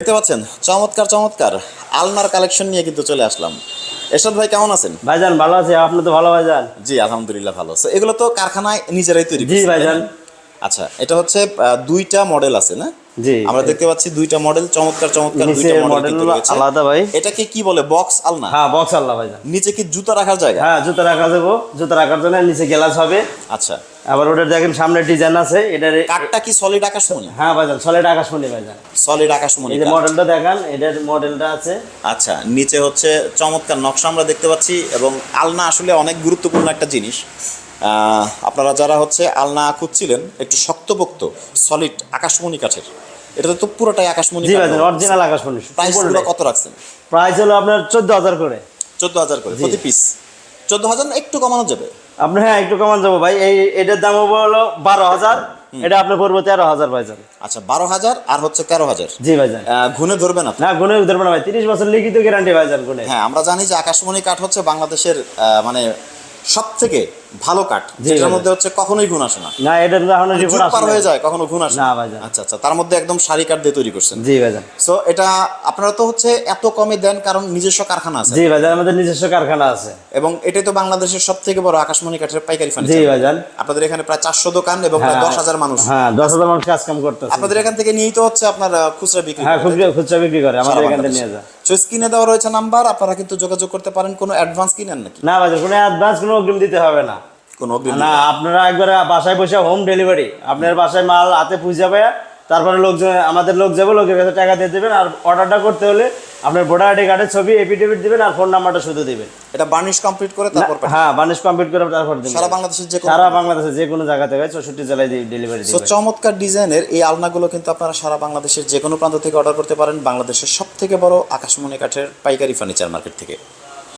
দেখতে পাচ্ছেন চমৎকার চমৎকার আলনার কালেকশন নিয়ে কিন্তু চলে আসলাম। এরশাদ ভাই কেমন আছেন? ভাইজান ভালো আছি, আপনি তো ভালো ভাইজান? জি আলহামদুলিল্লাহ ভালো। So, এগুলো তো কারখানায় নিজেরাই তৈরি জি করছেন, তাই ভাইজান। না? আচ্ছা, এটা হচ্ছে দুইটা মডেল আছে না? জি, আমরা দেখতে পাচ্ছি দুইটা মডেল, চমৎকার চমৎকার দুইটা নিচের মডেল মডেল কিন্তু রয়েছে। আলাদা ভাই। এটাকে কি বলে, বক্স আলনা? হ্যাঁ, বক্স আল্লাহ ভাইজান। নিচে কি জুতা রাখার জায়গা? হ্যাঁ, জুতা রাখা যাবো, জুতা রাখার জন্য নিচে গ্লাস হবে। আচ্ছা, আবার ওটার দেখেন সামনে ডিজাইন আছে এটার। কাঠটা কি সলিড আকাশমণি? হ্যাঁ ভাইজান, সলিড আকাশমণি ভাইজান। সলিড আকাশমণি এই যে কাঠ। মডেলটা দেখান, এটার মডেলটা আছে। আচ্ছা, নিচে হচ্ছে চমৎকার নকশা আমরা দেখতে পাচ্ছি। এবং আলনা আসলে অনেক গুরুত্বপূর্ণ একটা জিনিস। আপনারা যারা হচ্ছে আলনা খুঁজছিলেন একটু শক্তপোক্ত সলিড আকাশমণি কাঠের, এটা তো পুরোটাই আকাশমণি জি কাঠ। ভাইজান, অরিজিনাল আকাশমণি। প্রাইসগুলো কত রাখছেন? প্রাইস হলো আপনার 14,000 করে। 14,000 করে প্রতি পিস? 14,000 না একটু কমানো যাবে? আপনি হ্যাঁ একটু কমান যাবো ভাই। এটার দাম হলো 12,000, এটা আপনার পড়বো 13,000 ভাইজান। আচ্ছা, 12,000 আর হচ্ছে 13,000। জি ভাইজান। গুণে ধরবেন আপনি? না, গুণে ধরবো না ভাই, 30 বছর লিখিত গ্যারান্টি ভাইজান গুণে। হ্যাঁ, আমরা জানি যে আকাশমণি কাঠ হচ্ছে বাংলাদেশের মানে সব থেকে ভালো কাঠ, যেটার ভাইজান। মধ্যে হচ্ছে কখনোই গুণ আসে না। না, এটা তো এখনো যুগ রিপোর্ট পার আসে হয়ে না। যায়, কখনো গুণ আসে না ভাইজান। আচ্ছা আচ্ছা, তার মধ্যে একদম সারি কাঠ দিয়ে তৈরি করছেন। জি ভাইজান। সো এটা আপনারা তো হচ্ছে এত কমে দেন কারণ নিজস্ব কারখানা আছে। জি ভাইজান, আমাদের নিজস্ব কারখানা আছে। এবং এটাই তো বাংলাদেশের সব থেকে বড় আকাশমণি কাঠের পাইকারি জি ফার্নিচার। ভাইজান। আপনাদের এখানে প্রায় 400 দোকান এবং প্রায় 10,000 মানুষ। হ্যাঁ, 10,000 মানুষ কাজ কাম করতেছে। আপনাদের এখান থেকে নিয়েই তো হচ্ছে আপনার খুচরা বিক্রি হ্যাঁ, করেন, তাই তো? খুচরা বিক্রি করে আমাদের সারা এখান থেকে বাংলাদেশে। নিয়ে যায়। সো স্ক্রিনে দেওয়া রয়েছে নাম্বার, আপনারা কিন্তু যোগাযোগ করতে পারেন। কোনো অ্যাডভান্স কিনেন নাকি? না ভাইজান, কোনো অ্যাডভান্স, কোনো অগ্রিম দিতে হবে না। কোনো অগ্রিম না, আপনারা একবার বাসায় বসে হোম ডেলিভারি, আপনার বাসায় মাল হাতে পৌঁছে যাবে, তারপরে লোকজন, আমাদের লোক যাবে, লোকের কাছে টাকা দিয়ে দেবেন। আর অর্ডারটা করতে হলে আপনার ভোটার আইডি কার্ডের ছবি, এফিডেভিট দিবেন, আর ফোন নাম্বারটা শুধু দিবেন। এটা বার্নিশ কমপ্লিট করে তারপর পাঠান? হ্যাঁ, বানিশ কমপ্লিট করে তারপর দিবেন। সারা বাংলাদেশের যে কোনো? সারা বাংলাদেশে যে কোনো জায়গা থেকে 64 জেলায় ডেলিভারি সো দিবেন। চমৎকার ডিজাইনের এই আলনাগুলো কিন্তু আপনারা সারা বাংলাদেশের যে কোনো প্রান্ত থেকে অর্ডার করতে পারেন, বাংলাদেশের সব থেকে বড় আকাশমণি কাঠের পাইকারি ফার্নিচার মার্কেট থেকে।